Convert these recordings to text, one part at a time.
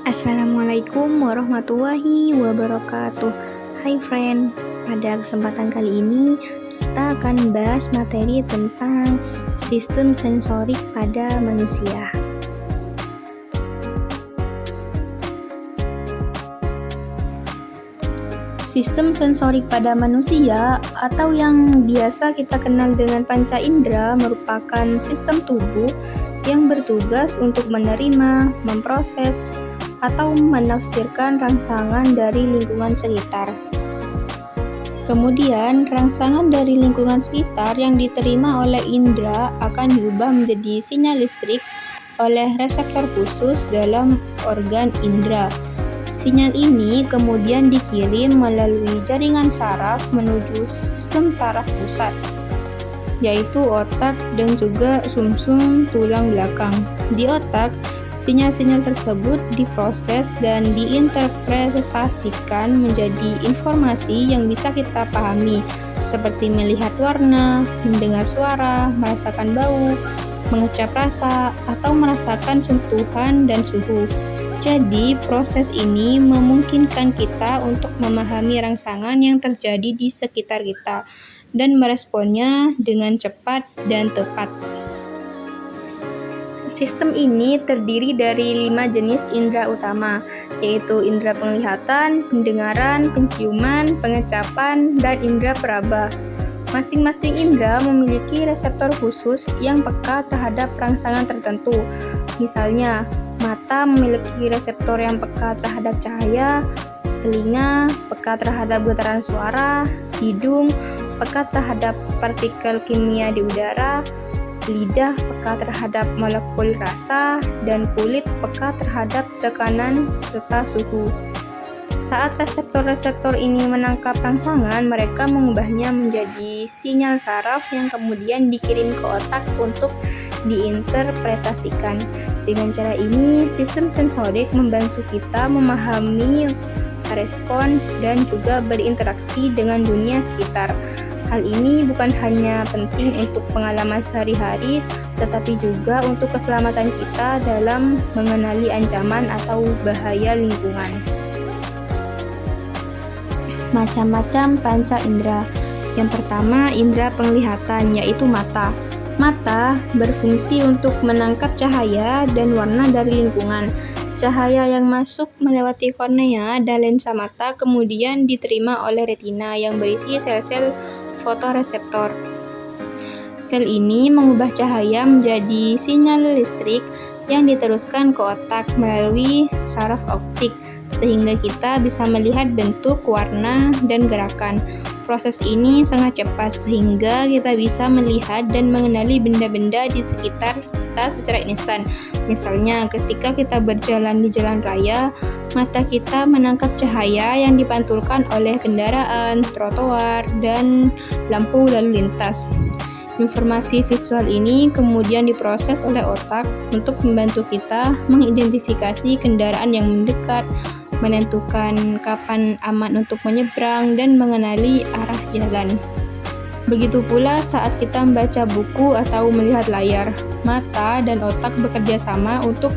Assalamualaikum warahmatullahi wabarakatuh. Hai friend, pada kesempatan kali ini kita akan membahas materi tentang sistem sensorik pada manusia. Sistem sensorik pada manusia atau yang biasa kita kenal dengan panca indera merupakan sistem tubuh yang bertugas untuk menerima, memproses, atau menafsirkan rangsangan dari lingkungan sekitar. Kemudian, rangsangan dari lingkungan sekitar yang diterima oleh indera akan diubah menjadi sinyal listrik oleh reseptor khusus dalam organ indera. Sinyal ini kemudian dikirim melalui jaringan saraf menuju sistem saraf pusat, yaitu otak dan juga sumsum tulang belakang. Di otak, sinyal-sinyal tersebut diproses dan diinterpretasikan menjadi informasi yang bisa kita pahami, seperti melihat warna, mendengar suara, merasakan bau, mengecap rasa, atau merasakan sentuhan dan suhu. Jadi, proses ini memungkinkan kita untuk memahami rangsangan yang terjadi di sekitar kita dan meresponnya dengan cepat dan tepat. Sistem ini terdiri dari 5 jenis indera utama, yaitu indera penglihatan, pendengaran, penciuman, pengecapan, dan indera peraba. Masing-masing indera memiliki reseptor khusus yang peka terhadap rangsangan tertentu. Misalnya, mata memiliki reseptor yang peka terhadap cahaya, telinga peka terhadap getaran suara, hidung peka terhadap partikel kimia di udara, lidah peka terhadap molekul rasa, dan kulit peka terhadap tekanan serta suhu. Saat reseptor-reseptor ini menangkap rangsangan, mereka mengubahnya menjadi sinyal saraf yang kemudian dikirim ke otak untuk diinterpretasikan. Dengan cara ini, sistem sensorik membantu kita memahami, merespon, dan juga berinteraksi dengan dunia sekitar. Hal ini bukan hanya penting untuk pengalaman sehari-hari, tetapi juga untuk keselamatan kita dalam mengenali ancaman atau bahaya lingkungan. Macam-macam panca indera. Yang pertama, indera penglihatan, yaitu mata. Mata berfungsi untuk menangkap cahaya dan warna dari lingkungan. Cahaya yang masuk melewati kornea dan lensa mata kemudian diterima oleh retina yang berisi sel-sel fotoreseptor. Sel ini mengubah cahaya menjadi sinyal listrik yang diteruskan ke otak melalui saraf optik, sehingga kita bisa melihat bentuk, warna, dan gerakan. Proses ini sangat cepat sehingga kita bisa melihat dan mengenali benda-benda di sekitar kita secara instan. Misalnya, ketika kita berjalan di jalan raya, mata kita menangkap cahaya yang dipantulkan oleh kendaraan, trotoar, dan lampu lalu lintas. Informasi visual ini kemudian diproses oleh otak untuk membantu kita mengidentifikasi kendaraan yang mendekat, menentukan kapan aman untuk menyeberang, dan mengenali arah jalan. Begitu pula saat kita membaca buku atau melihat layar, mata dan otak bekerja sama untuk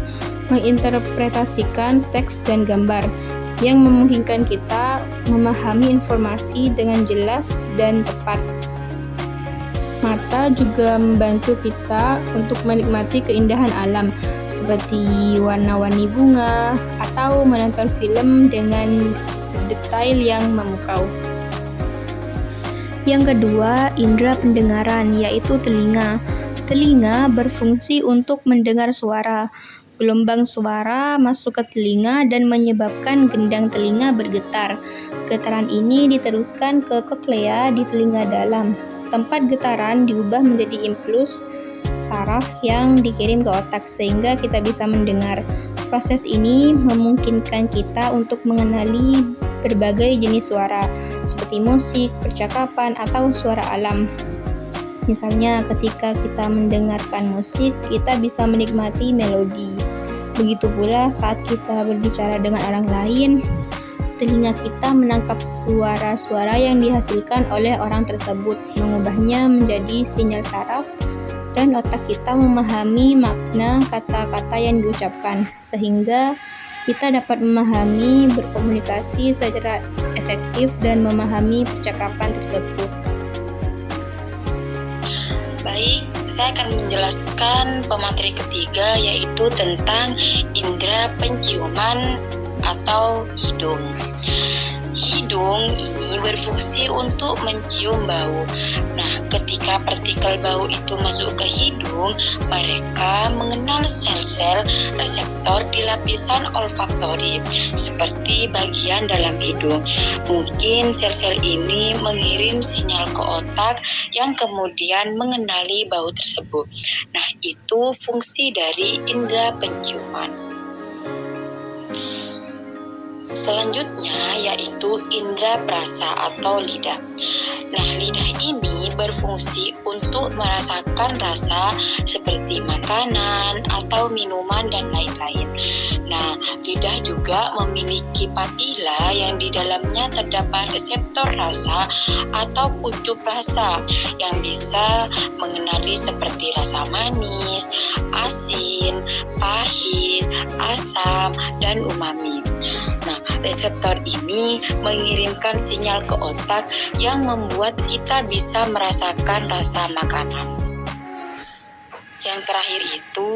menginterpretasikan teks dan gambar, yang memungkinkan kita memahami informasi dengan jelas dan tepat. Mata juga membantu kita untuk menikmati keindahan alam, seperti warna-warni bunga atau menonton film dengan detail yang memukau. Yang kedua, indera pendengaran, yaitu telinga. Telinga berfungsi untuk mendengar suara. Gelombang suara masuk ke telinga dan menyebabkan gendang telinga bergetar. Getaran ini diteruskan ke koklea di telinga dalam. Tempat getaran diubah menjadi impuls saraf yang dikirim ke otak sehingga kita bisa mendengar. Proses ini memungkinkan kita untuk mengenali berbagai jenis suara, seperti musik, percakapan, atau suara alam. Misalnya, ketika kita mendengarkan musik, kita bisa menikmati melodi. Begitu pula saat kita berbicara dengan orang lain, telinga kita menangkap suara-suara yang dihasilkan oleh orang tersebut, mengubahnya menjadi sinyal saraf, dan otak kita memahami makna kata-kata yang diucapkan, sehingga kita dapat memahami, berkomunikasi secara efektif, dan memahami percakapan tersebut. Baik, saya akan menjelaskan pemateri ketiga, yaitu tentang indera penciuman atau hidung. Hidung ini berfungsi untuk mencium bau. Nah, ketika partikel bau itu masuk ke hidung, mereka mengenal sel-sel reseptor di lapisan olfaktori, seperti bagian dalam hidung. Mungkin sel-sel ini mengirim sinyal ke otak yang kemudian mengenali bau tersebut. Nah, itu fungsi dari indera penciuman. Selanjutnya yaitu indera perasa atau lidah. Nah, lidah ini berfungsi untuk merasakan rasa seperti makanan atau minuman dan lain-lain. Nah, lidah juga memiliki papila yang di dalamnya terdapat reseptor rasa atau kuncup rasa yang bisa mengenali seperti rasa manis, asin, pahit, asam, dan umami. Nah, reseptor ini mengirimkan sinyal ke otak yang membuat kita bisa merasakan rasa makanan. Yang terakhir itu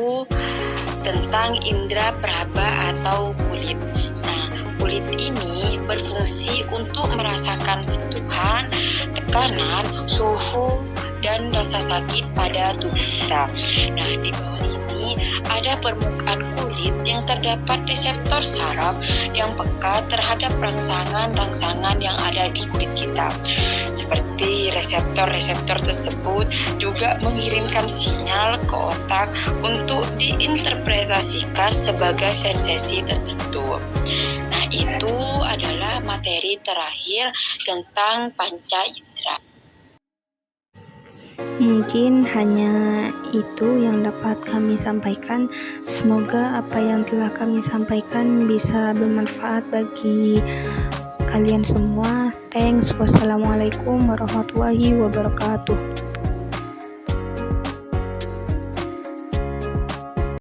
tentang indera peraba atau kulit. Nah, kulit ini berfungsi untuk merasakan sentuhan, tekanan, suhu, dan rasa sakit pada tubuh kita. Nah, di bawah ini ada permukaan kulit yang terdapat reseptor saraf yang peka terhadap rangsangan-rangsangan yang ada di kulit kita. Seperti reseptor-reseptor tersebut juga mengirimkan sinyal ke otak untuk diinterpretasikan sebagai sensasi tertentu. Nah, itu adalah materi terakhir tentang panca indera. Mungkin hanya itu yang dapat kami sampaikan. Semoga apa yang telah kami sampaikan bisa bermanfaat bagi kalian semua. Thanks. Wassalamualaikum warahmatullahi wabarakatuh.